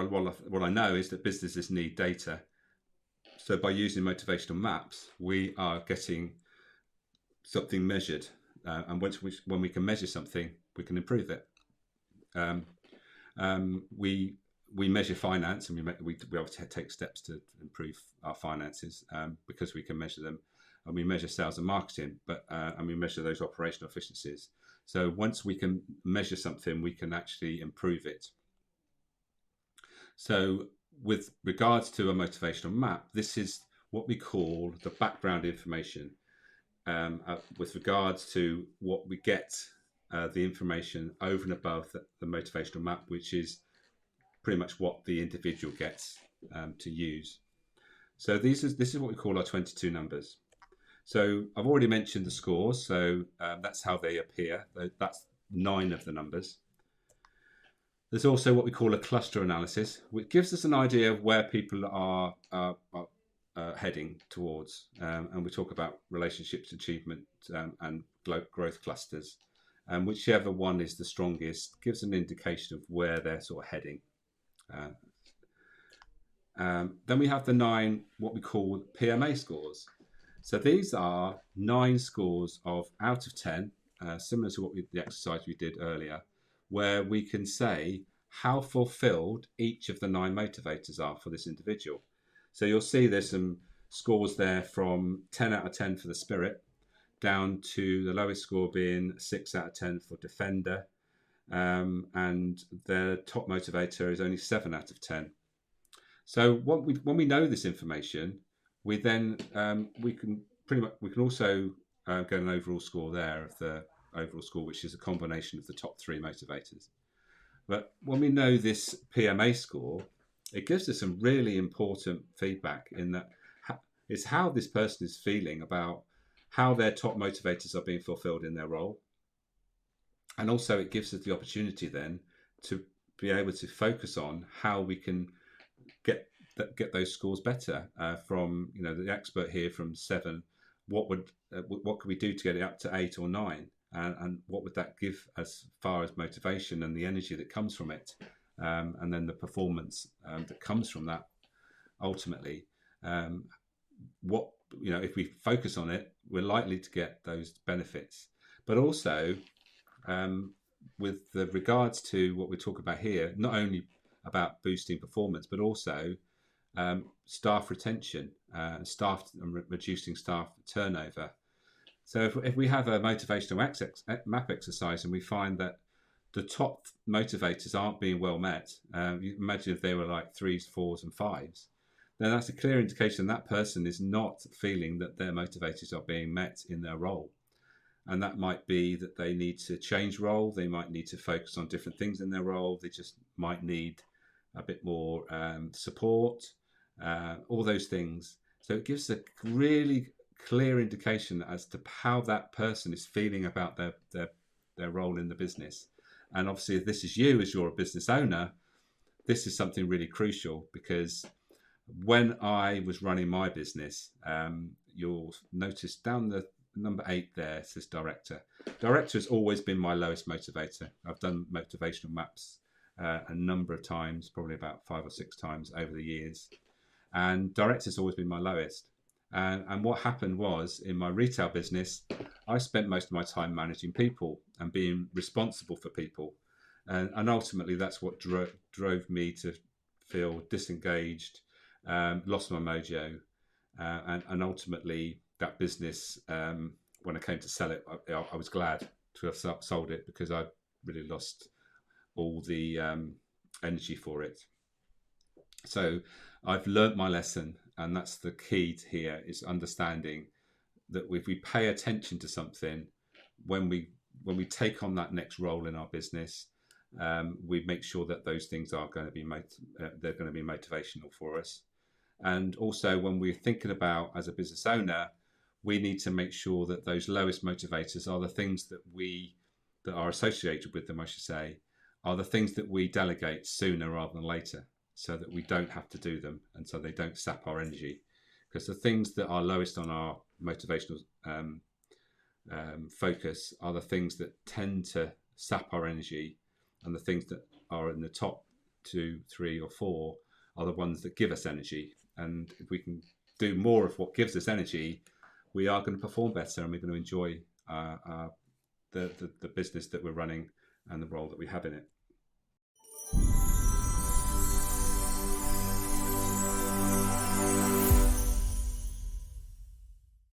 what I know is that businesses need data. So by using motivational maps, we are getting something measured, and when we can measure something, we can improve it. Um, we measure finance, and we obviously take steps to improve our finances because we can measure them, and we measure sales and marketing, and we measure those operational efficiencies. So once we can measure something, we can actually improve it. So with regards to a motivational map, this is what we call the background information with regards to what we get, the information over and above the motivational map, which is pretty much what the individual gets to use. So this is what we call our 22 numbers. So I've already mentioned the scores, so that's how they appear. That's 9 of the numbers. There's also what we call a cluster analysis, which gives us an idea of where people are heading towards. And we talk about relationships, achievement, and growth clusters. And whichever one is the strongest gives an indication of where they're sort of heading. Then we have the 9, what we call PMA scores. So these are 9 scores of out of 10, similar to the exercise we did earlier, where we can say how fulfilled each of the 9 motivators are for this individual. So you'll see there's some scores there from 10 out of 10 for the spirit, down to the lowest score being 6 out of 10 for defender, and the top motivator is only 7 out of 10. So when we know this information, we then we can also get an overall score there of the overall score, which is a combination of the top 3 motivators. But when we know this PMA score, it gives us some really important feedback in that it's how this person is feeling about how their top motivators are being fulfilled in their role. And also it gives us the opportunity then to be able to focus on how we can get those scores better. From the expert here from 7, what could we do to get it up to 8 or 9, and what would that give as far as motivation and the energy that comes from it, and then the performance that comes from that ultimately. If we focus on it, we're likely to get those benefits. But also with regards to what we talk about here, not only about boosting performance, but also staff retention, reducing staff turnover. So if we have a motivational map exercise and we find that the top motivators aren't being well met, you imagine if they were like 3s, 4s, and 5s, then that's a clear indication that person is not feeling that their motivators are being met in their role. And that might be that they need to change role, they might need to focus on different things in their role, they just might need a bit more support, all those things. So it gives a really clear indication as to how that person is feeling about their role in the business. And obviously, if this is you as you're a business owner, this is something really crucial, because when I was running my business, you'll notice down the number 8 there says director. Director has always been my lowest motivator. I've done motivational maps a number of times, probably about 5 or 6 times over the years, and director's always been my lowest. And what happened was, in my retail business, I spent most of my time managing people and being responsible for people, and ultimately that's what drove me to feel disengaged, lost my mojo, and ultimately that business, when I came to sell it, I was glad to have sold it, because I really lost all the energy for it. So I've learnt my lesson, and that's the key here, is understanding that if we pay attention to something, when we take on that next role in our business, we make sure that those things are going to be they're going to be motivational for us. And also, when we're thinking about as a business owner, we need to make sure that those lowest motivators are the things that are associated with them, I should say, are the things that we delegate sooner rather than later, so that we don't have to do them, and so they don't sap our energy. Because the things that are lowest on our motivational focus are the things that tend to sap our energy, and the things that are in the top 2, 3, or 4 are the ones that give us energy. And if we can do more of what gives us energy, we are going to perform better, and we're going to enjoy the business that we're running and the role that we have in it.